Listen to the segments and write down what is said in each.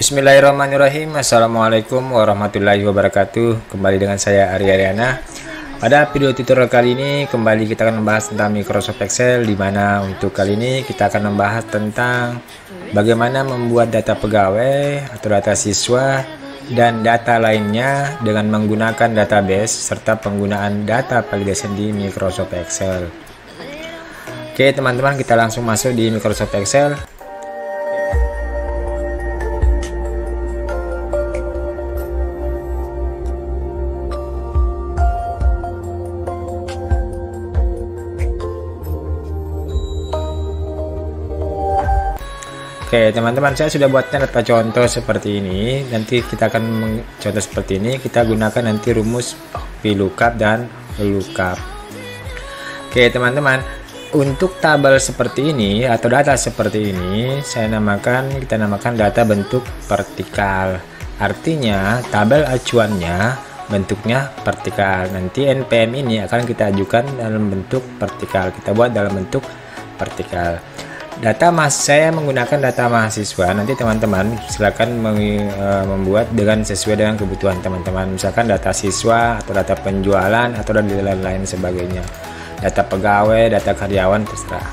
Bismillahirrahmanirrahim. Assalamualaikum warahmatullahi wabarakatuh. Kembali dengan saya Ari Ariana. Pada video tutorial kali ini kembali kita akan membahas tentang Microsoft Excel, di mana untuk kali ini kita akan membahas tentang bagaimana membuat data pegawai atau data siswa dan data lainnya dengan menggunakan database serta penggunaan data validation di Microsoft Excel. Oke teman-teman, kita langsung masuk di Microsoft Excel. Oke teman-teman, saya sudah buatnya data contoh seperti ini. Nanti kita akan contoh seperti ini, kita gunakan nanti rumus VLOOKUP dan LOOKUP. Oke teman-teman, untuk tabel seperti ini atau data seperti ini kita namakan data bentuk vertikal. Artinya tabel acuannya bentuknya vertikal. Nanti NPM ini akan kita ajukan dalam bentuk vertikal, kita buat dalam bentuk vertikal. Saya menggunakan data mahasiswa. Nanti teman-teman silakan membuat sesuai dengan kebutuhan teman-teman. Misalkan data siswa atau data penjualan atau dan lain-lain sebagainya. Data pegawai, data karyawan, terserah.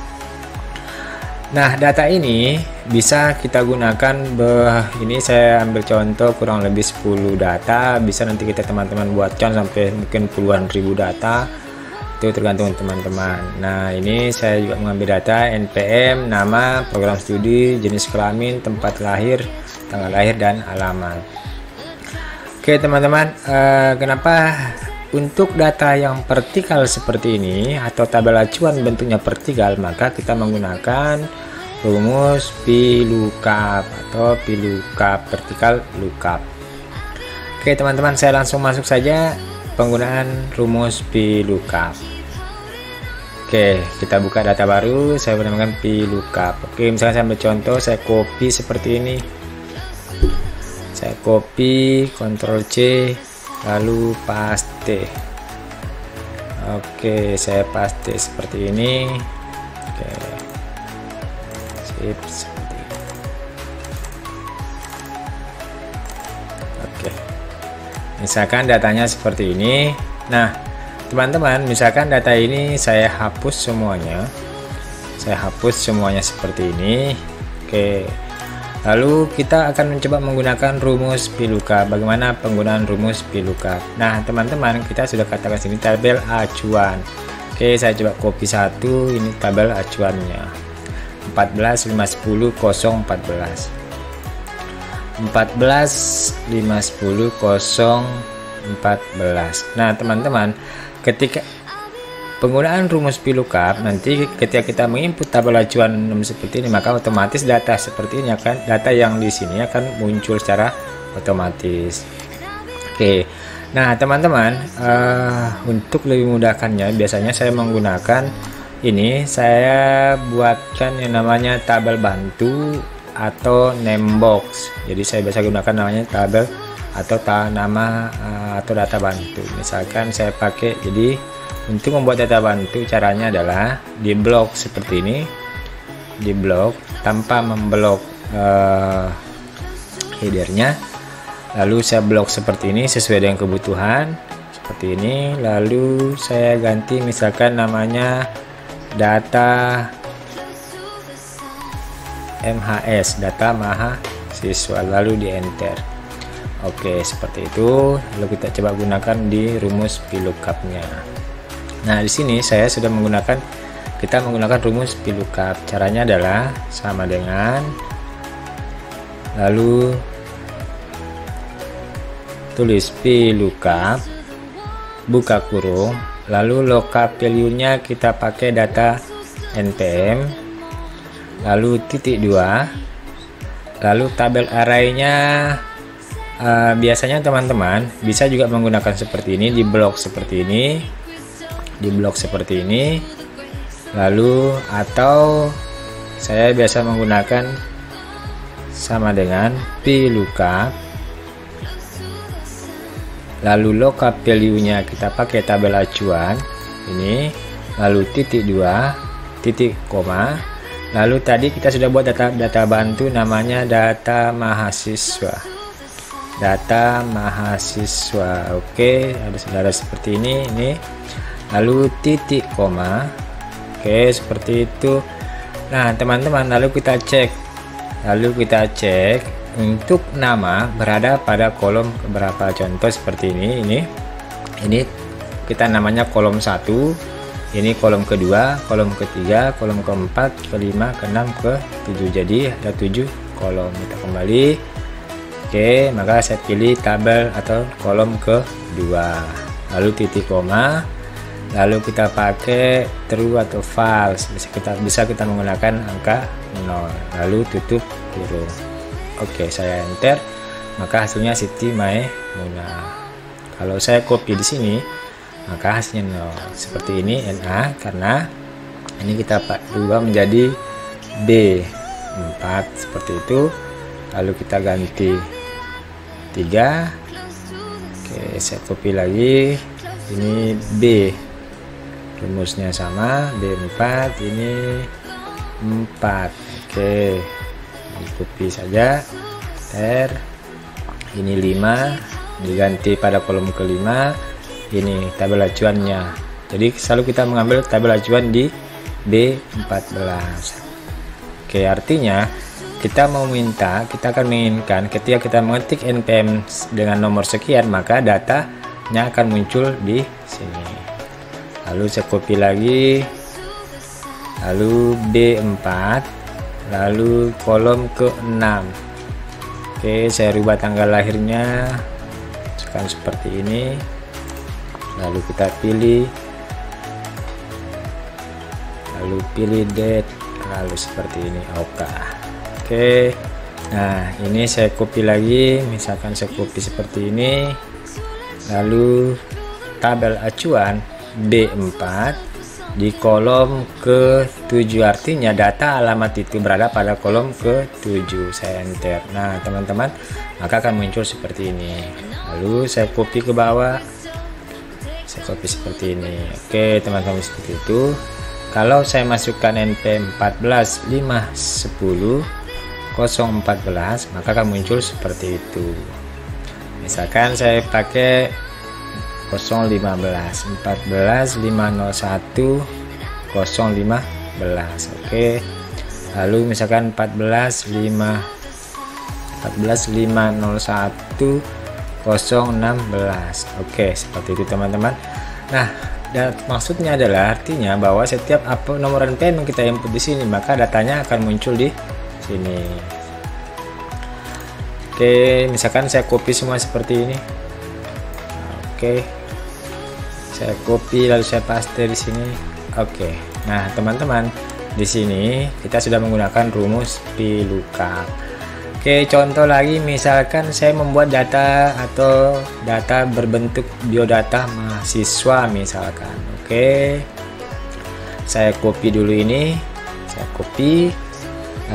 Nah, data ini bisa kita gunakan. Ini saya ambil contoh kurang lebih 10 data. Bisa nanti kita teman-teman buatkan sampai mungkin puluhan ribu data. Itu tergantung teman-teman. Nah, ini saya juga mengambil data NPM, nama, program studi, jenis kelamin, tempat lahir, tanggal lahir, dan alamat. Oke teman-teman, kenapa untuk data yang vertikal seperti ini atau tabel acuan bentuknya vertikal, maka kita menggunakan rumus VLOOKUP atau VLOOKUP vertikal lookup. Oke teman-teman, saya langsung masuk saja penggunaan rumus VLOOKUP. Oke, kita buka data baru, saya menamakan VLOOKUP. Oke, misalnya saya ambil contoh, saya copy seperti ini. Saya copy, Ctrl C, lalu paste. Oke, saya paste seperti ini. Oke. Sip, seperti ini. Oke. Misalkan datanya seperti ini. Nah, teman-teman, misalkan data ini saya hapus semuanya. Saya hapus semuanya seperti ini. Oke. Lalu kita akan mencoba menggunakan rumus VLOOKUP. Bagaimana penggunaan rumus VLOOKUP? Nah, teman-teman, kita sudah katakan sini tabel acuan. Oke, saya coba copy satu, ini tabel acuannya. 14 5 10 0 14. 14 5 10 0 14. Nah, teman-teman, ketika penggunaan rumus VLOOKUP, nanti ketika kita menginput tabel acuan seperti ini, maka otomatis data seperti ini data yang di sini akan muncul secara otomatis. Oke. Nah, teman-teman, untuk lebih mudahkannya biasanya saya menggunakan ini, saya buatkan yang namanya tabel bantu atau name box. Jadi saya biasa gunakan namanya tabel atau nama atau data bantu. Misalkan saya pakai, jadi untuk membuat data bantu caranya adalah di blok seperti ini, di blok tanpa memblok headernya, lalu saya blok seperti ini sesuai dengan kebutuhan seperti ini, lalu saya ganti misalkan namanya data MHS, data mahasiswa, lalu di enter. Oke, seperti itu. Lalu kita coba gunakan di rumus VLOOKUP-nya. Nah, di sini saya sudah kita menggunakan rumus VLOOKUP. Caranya adalah sama dengan, lalu tulis VLOOKUP, buka kurung, lalu lookup value-nya kita pakai data NPM, lalu titik 2, lalu tabel array-nya. Biasanya teman-teman bisa juga menggunakan seperti ini, di blok seperti ini, lalu atau saya biasa menggunakan sama dengan VLOOKUP, lalu lookup value-nya kita pakai tabel acuan ini, lalu titik 2, titik koma, Lalu tadi kita sudah buat data bantu namanya data mahasiswa. Data mahasiswa. Oke, ada seperti ini. Lalu titik koma. Oke, seperti itu. Nah, teman-teman, lalu kita cek untuk nama berada pada kolom berapa. Contoh seperti ini kita namanya kolom 1. Ini kolom kedua, kolom ketiga, kolom keempat, kelima, keenam, ke-7. Jadi ada 7 kolom. Kita kembali. Oke, maka saya pilih tabel atau kolom kedua. Lalu titik koma. Lalu kita pakai true atau false. Bisa kita menggunakan angka 0. Lalu tutup kurung. Oke, saya enter. Maka hasilnya Siti Maimunah. Kalau saya copy di sini, maka hasilnya 0. Seperti ini NA, karena ini kita rubah menjadi B4 seperti itu. Lalu kita ganti 3. Oke, saya copy lagi. Ini B, rumusnya sama, B4, ini 4. Oke, copy saja. Ini 5 diganti pada kolom kelima. Ini tabel acuannya. Jadi selalu kita mengambil tabel acuan di B14. Oke, artinya kita akan menginginkan ketika kita mengetik npm dengan nomor sekian, maka datanya akan muncul di sini. Lalu saya copy lagi, lalu B4, lalu kolom ke-6. Oke, saya rubah tanggal lahirnya seperti ini. Lalu kita pilih, date, lalu seperti ini. Oke. Nah, ini saya copy lagi, misalkan saya copy seperti ini. Lalu tabel acuan B4 di kolom ke-7, artinya data alamat itu berada pada kolom ke-7. Saya enter. Nah, teman-teman, maka akan muncul seperti ini. Lalu saya copy ke bawah. Saya copy seperti ini. Oke, teman-teman, seperti itu. Kalau saya masukkan npm 14.5.10.014, maka akan muncul seperti itu. Misalkan saya pakai 015 14.501.015. Oke, lalu misalkan 14.501.016. Oke, seperti itu teman-teman. Nah, maksudnya adalah artinya bahwa setiap nomor npm yang kita input di sini, maka datanya akan muncul di sini. Oke, misalkan saya copy semua seperti ini. Oke, saya copy lalu saya paste di sini. Oke, nah teman-teman, di sini kita sudah menggunakan rumus VLOOKUP. Oke, contoh lagi, misalkan saya membuat data atau data berbentuk biodata mahasiswa misalkan. Oke, saya copy dulu ini, saya copy,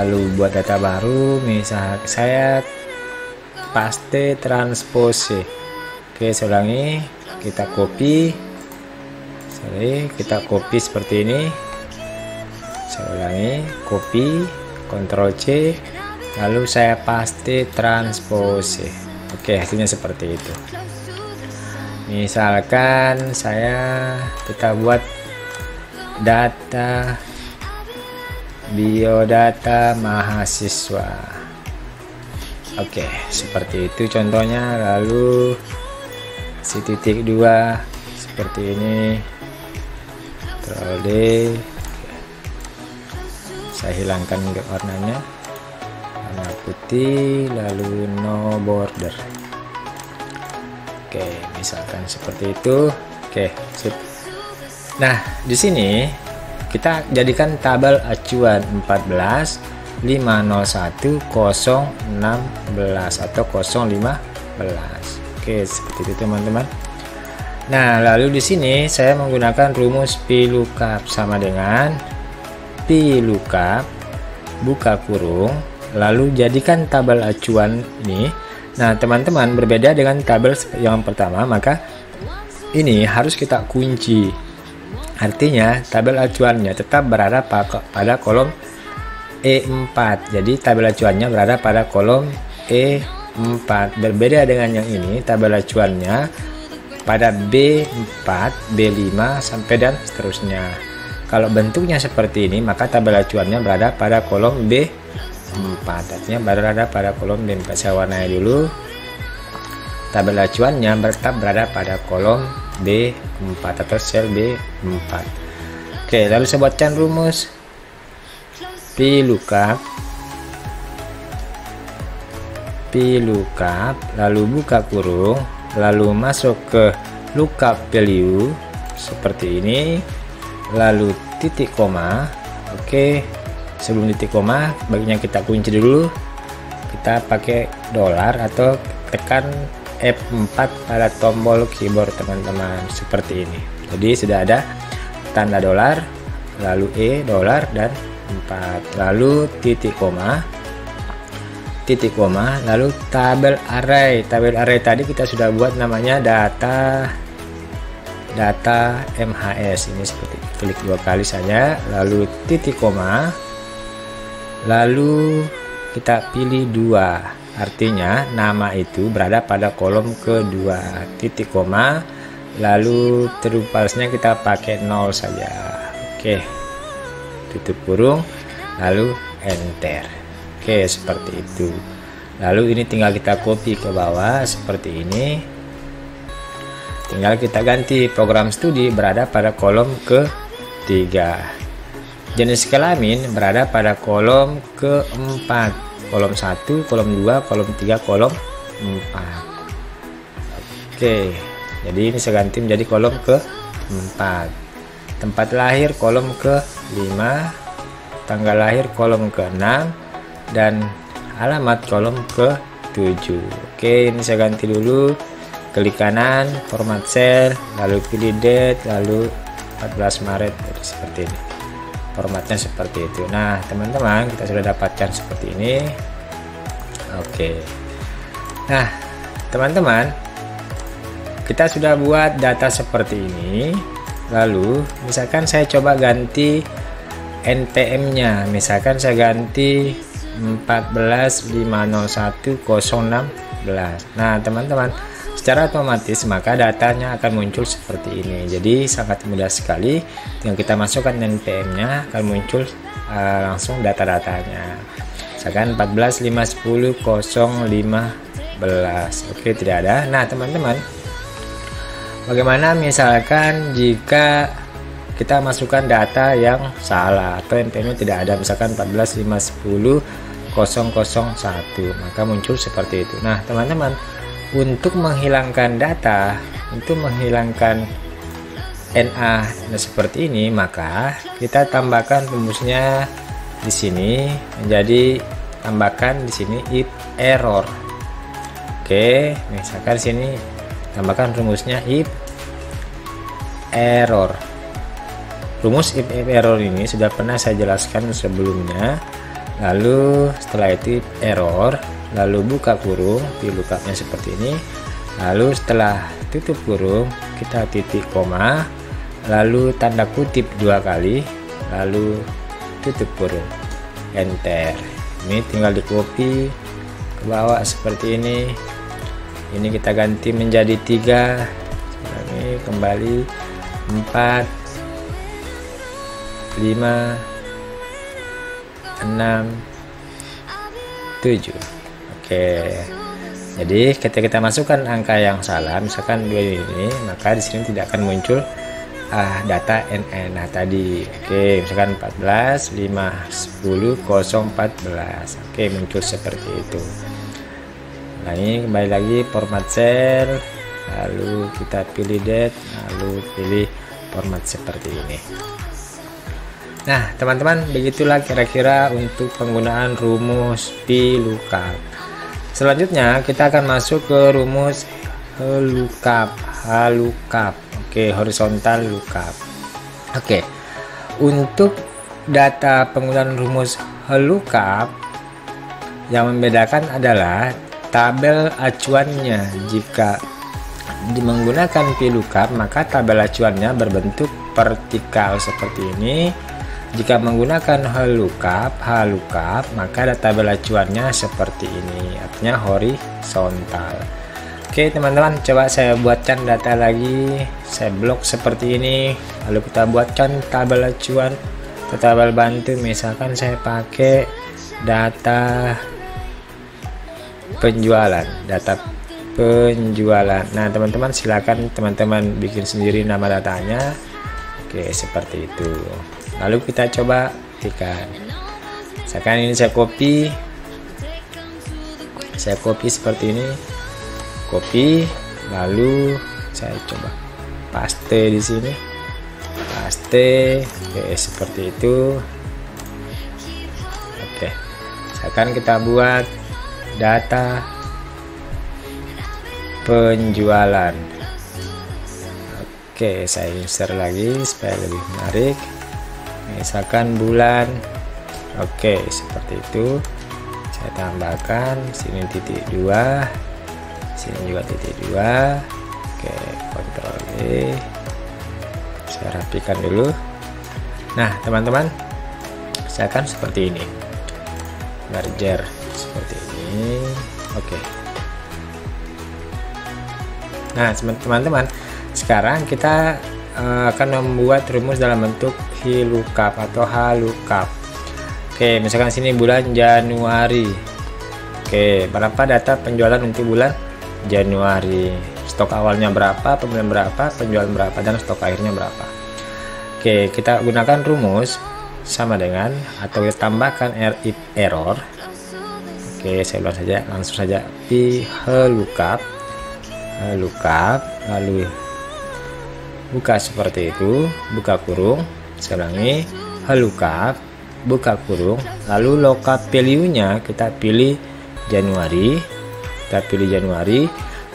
lalu buat data baru, misal saya paste transpose. Oke, saya ulangi, kita copy, kita copy seperti ini, saya ulangi, copy, Ctrl C, lalu saya paste transpose. Oke, hasilnya seperti itu. Misalkan kita buat data biodata mahasiswa. Oke, seperti itu contohnya. Lalu si titik 2 seperti ini, Ctrl D, saya hilangkan warnanya, warna putih, lalu no border. Oke, misalkan seperti itu. Oke, sip. Nah, di sini kita jadikan tabel acuan 14.501.016 atau 015. Oke, seperti itu teman-teman. Nah, lalu di sini saya menggunakan rumus VLOOKUP sama dengan VLOOKUP buka kurung, lalu jadikan tabel acuan ini. Nah, teman-teman, berbeda dengan tabel yang pertama, maka ini harus kita kunci. Artinya tabel acuannya tetap berada pada kolom E4. Jadi tabel acuannya berada pada kolom E4. Berbeda dengan yang ini, tabel acuannya pada B4, B5 sampai dan seterusnya. Kalau bentuknya seperti ini, maka tabel acuannya berada pada kolom B4. Artinya berada pada kolom B4. Saya warnai dulu. Tabel acuannya tetap berada pada kolom B4 atau sel B4. Oke, lalu saya buatkan rumus VLOOKUP, lalu buka kurung, lalu masuk ke lookup value seperti ini, lalu titik koma. Oke, sebelum titik koma bagian kita kunci dulu, kita pakai dolar atau tekan F4 pada tombol keyboard teman-teman, seperti ini. Jadi sudah ada tanda dolar, lalu dolar dan 4, lalu titik koma, lalu tabel array. Tabel array tadi kita sudah buat, namanya data MHS. Ini seperti klik 2 kali saja, lalu titik koma, lalu kita pilih 2, artinya nama itu berada pada kolom kedua. Titik koma, lalu true false-nya kita pakai 0 saja. Oke, tutup kurung, lalu enter. Oke, seperti itu. Lalu ini tinggal kita copy ke bawah seperti ini, tinggal kita ganti program studi berada pada kolom ketiga. Jenis kelamin berada pada kolom keempat, kolom 1, kolom 2, kolom 3, kolom 4. Oke, jadi ini saya ganti menjadi kolom ke-4. Tempat lahir kolom ke-5, tanggal lahir kolom ke-6, dan alamat kolom ke-7. Oke, ini saya ganti dulu. Klik kanan, format cell, lalu pilih date, lalu 14 Maret. Jadi seperti ini. Formatnya seperti itu. Nah, teman-teman, kita sudah dapatkan seperti ini. Oke. Nah, teman-teman, kita sudah buat data seperti ini. Lalu misalkan saya coba ganti NPM-nya, misalkan saya ganti 14.501.016. Nah, teman-teman, secara otomatis maka datanya akan muncul seperti ini. Jadi sangat mudah sekali, tinggal kita masukkan NPM-nya akan muncul langsung data-datanya. Misalkan 14.510.015. Oke, tidak ada. Nah, teman-teman, bagaimana misalkan jika kita masukkan data yang salah atau NPM-nya tidak ada, misalkan 14.510.001, maka muncul seperti itu. Nah, teman-teman, untuk menghilangkan data, untuk menghilangkan NA seperti ini, maka kita tambahkan rumusnya di sini, menjadi tambahkan di sini if error. Oke, misalkan sini tambahkan rumusnya if error. Rumus if error ini sudah pernah saya jelaskan sebelumnya. Lalu setelah itu if error, lalu buka kurung, VLOOKUP-nya seperti ini. Lalu setelah tutup kurung, kita titik koma, lalu tanda kutip 2 kali, lalu tutup kurung, enter. Ini tinggal di copy ke bawah seperti ini. Ini kita ganti menjadi 3. Ini kembali 4, 5, 6, 7. Oke. Jadi ketika kita masukkan angka yang salah, misalkan 2 ini, maka di sini tidak akan muncul data NN tadi. Oke, misalkan 14.510.014. Oke, muncul seperti itu. Nah, ini kembali lagi format cell, lalu kita pilih date, lalu pilih format seperti ini. Nah, teman-teman, begitulah kira-kira untuk penggunaan rumus VLOOKUP. Selanjutnya kita akan masuk ke rumus HLOOKUP. Oke, horizontal lookup. Oke, untuk data penggunaan rumus HLOOKUP yang membedakan adalah tabel acuannya. Jika menggunakan VLOOKUP, maka tabel acuannya berbentuk vertikal seperti ini. Jika menggunakan VLOOKUP, maka tabel acuannya seperti ini, artinya horizontal. Oke teman-teman, coba saya buatkan data lagi, saya blok seperti ini, lalu kita buatkan tabel acuan atau tabel bantu. Misalkan saya pakai data penjualan. Nah teman-teman, silakan teman-teman bikin sendiri nama datanya. Oke, seperti itu. Lalu kita coba ketikkan. Misalkan ini saya copy seperti ini, lalu saya coba paste di sini, oke, seperti itu. Oke, misalkan kita buat data penjualan. Oke, saya insert lagi supaya lebih menarik. Misalkan bulan. Oke, seperti itu. Saya tambahkan sini titik 2, sini juga titik 2. Oke, Ctrl V. Saya rapikan dulu. Nah teman-teman, misalkan seperti ini, merger seperti ini. Oke. Nah teman-teman, sekarang kita akan membuat rumus dalam bentuk VLOOKUP atau HLOOKUP. Oke, misalkan sini bulan Januari. Oke, berapa data penjualan untuk bulan Januari? Stok awalnya berapa, pembelian berapa, penjualan berapa, dan stok akhirnya berapa. Oke, kita gunakan rumus sama dengan atau kita tambahkan if error. Oke, saya ulang saja, langsung saja VLOOKUP, lalu buka seperti itu, buka kurung. Saya ulangi, VLOOKUP, buka kurung, lalu lookup value-nya kita pilih Januari,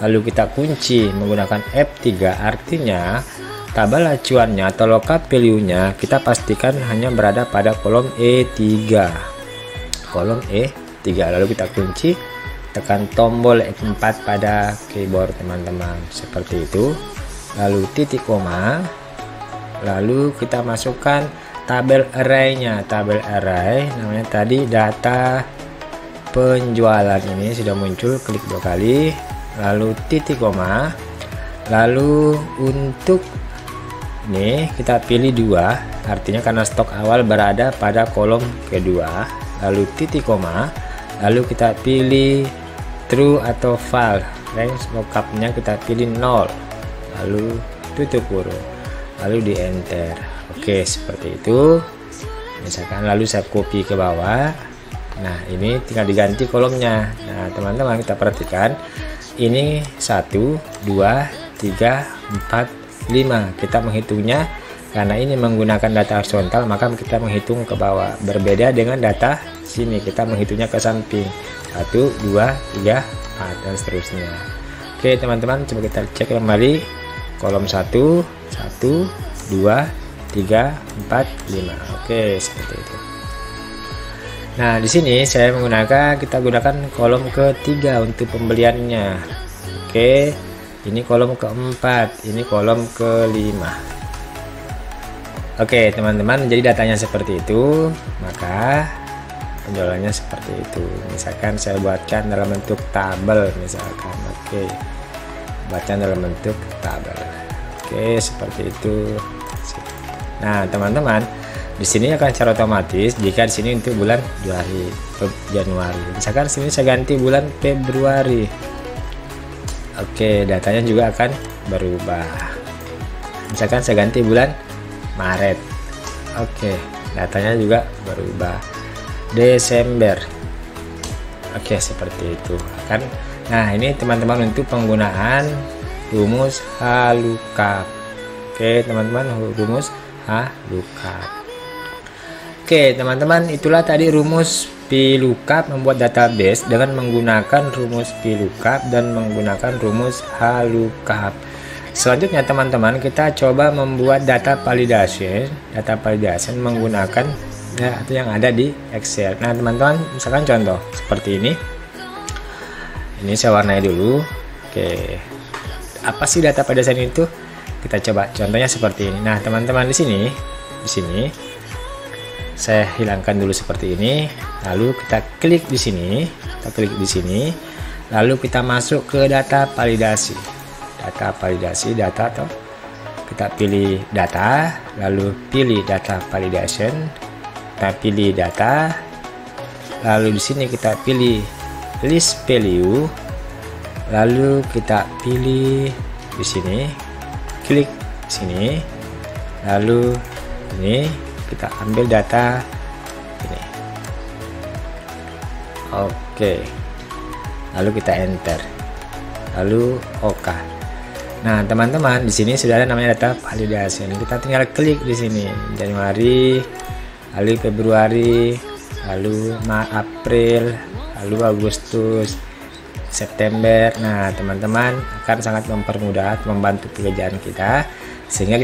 lalu kita kunci menggunakan F3, artinya tabel acuannya atau lookup value-nya kita pastikan hanya berada pada kolom E3, lalu kita kunci, tekan tombol F4 pada keyboard teman-teman, seperti itu. Lalu titik koma, lalu kita masukkan tabel array-nya, namanya tadi data penjualan. Ini sudah muncul, klik 2 kali, lalu titik koma, lalu untuk ini kita pilih 2, artinya karena stok awal berada pada kolom kedua, lalu titik koma, lalu kita pilih true atau false, range lookup-nya kita pilih 0, lalu tutup kurung, lalu di enter. Oke, seperti itu. Misalkan lalu saya copy ke bawah. Nah ini tinggal diganti kolomnya. Nah teman-teman, kita perhatikan ini 1 2 3 4 5. Kita menghitungnya karena ini menggunakan data horizontal, maka kita menghitung ke bawah. Berbeda dengan data sini, kita menghitungnya ke samping, 1 2 3 4 dan seterusnya. Oke teman-teman, coba kita cek kembali kolom 1 1 2 3 4 5. Oke, seperti itu. Nah di sini saya kita gunakan kolom ketiga untuk pembeliannya. Oke, ini kolom keempat, ini kolom kelima. Oke teman-teman, jadi datanya seperti itu, maka penjualannya seperti itu. Misalkan saya buatkan dalam bentuk tabel, misalkan. Oke, buatkan dalam bentuk tabel. Oke, seperti itu. Nah teman-teman, di sini akan secara otomatis jika di sini untuk bulan Januari, misalkan sini saya ganti bulan Februari. Oke, datanya juga akan berubah. Misalkan saya ganti bulan Maret. Oke, datanya juga berubah. Desember. Oke, seperti itu kan. Nah ini teman-teman untuk penggunaan rumus HLOOKUP. Oke teman-teman, rumus HLOOKUP. Oke teman-teman, itulah tadi rumus VLOOKUP membuat database dengan menggunakan rumus VLOOKUP dan menggunakan rumus HLOOKUP. Selanjutnya teman-teman, kita coba membuat data validation menggunakan itu yang ada di Excel. Nah teman-teman, misalkan contoh seperti ini saya warnai dulu. Oke, apa sih data validation itu? Kita coba contohnya seperti ini. Nah teman-teman, di sini saya hilangkan dulu seperti ini, lalu kita klik di sini, lalu kita masuk ke data validasi, data atau kita pilih data, lalu pilih data validation, kita pilih data, lalu di sini kita pilih list value, lalu kita pilih di sini, klik sini, lalu ini kita ambil data ini. Oke, lalu kita enter, lalu OK. Nah teman-teman, di sini sudah ada namanya data validation. Kita tinggal klik di sini, Januari, lalu Februari, lalu April, lalu Agustus, September. Nah teman-teman, akan sangat mempermudah, membantu pekerjaan kita, sehingga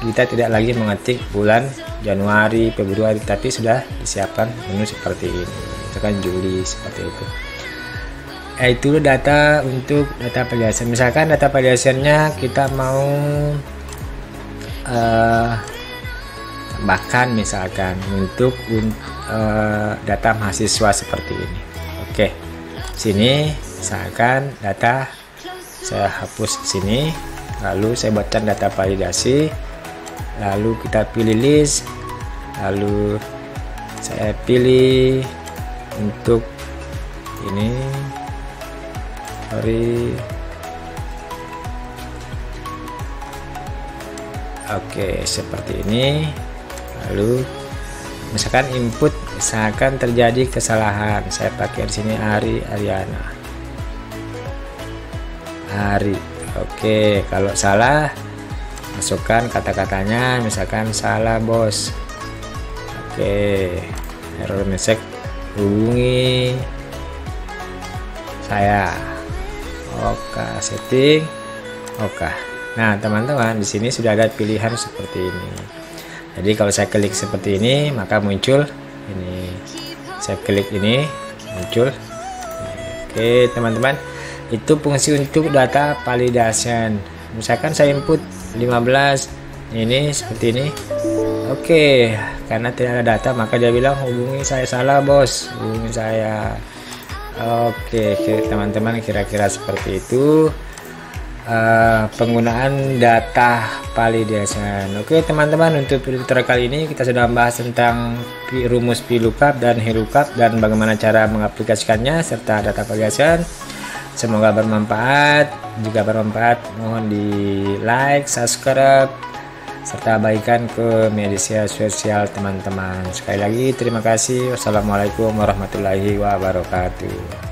kita tidak lagi mengetik bulan Januari, Februari, tapi sudah disiapkan menu seperti ini, misalkan Juli, seperti itu. Itu data untuk data validation. Misalkan data validationnya kita mau bahkan misalkan untuk data mahasiswa seperti ini. Oke, sini misalkan data saya hapus di sini, lalu saya buatkan data validasi, lalu kita pilih list, lalu saya pilih untuk ini, oke seperti ini. Lalu misalkan input, misalkan terjadi kesalahan, saya pakai di sini Ariana. Oke, kalau salah masukkan kata-katanya, misalkan salah bos. Oke, error message, hubungi saya. Oke, setting. Oke. Nah, teman-teman, di sini sudah ada pilihan seperti ini. Jadi kalau saya klik seperti ini, maka muncul ini. Saya klik ini, muncul. Oke, teman-teman, itu fungsi untuk data validation. Misalkan saya input 15, ini seperti ini. Oke, karena tidak ada data, maka dia bilang hubungi saya, salah bos, hubungi saya. Oke, teman-teman, kira-kira seperti itu penggunaan data validation. Oke teman-teman, untuk tutorial kali ini kita sudah membahas tentang rumus VLOOKUP dan HLOOKUP dan bagaimana cara mengaplikasikannya serta data validation. Semoga bermanfaat. Jika bermanfaat, mohon di like, subscribe, serta bagikan ke media sosial teman-teman. Sekali lagi terima kasih. Wassalamualaikum warahmatullahi wabarakatuh.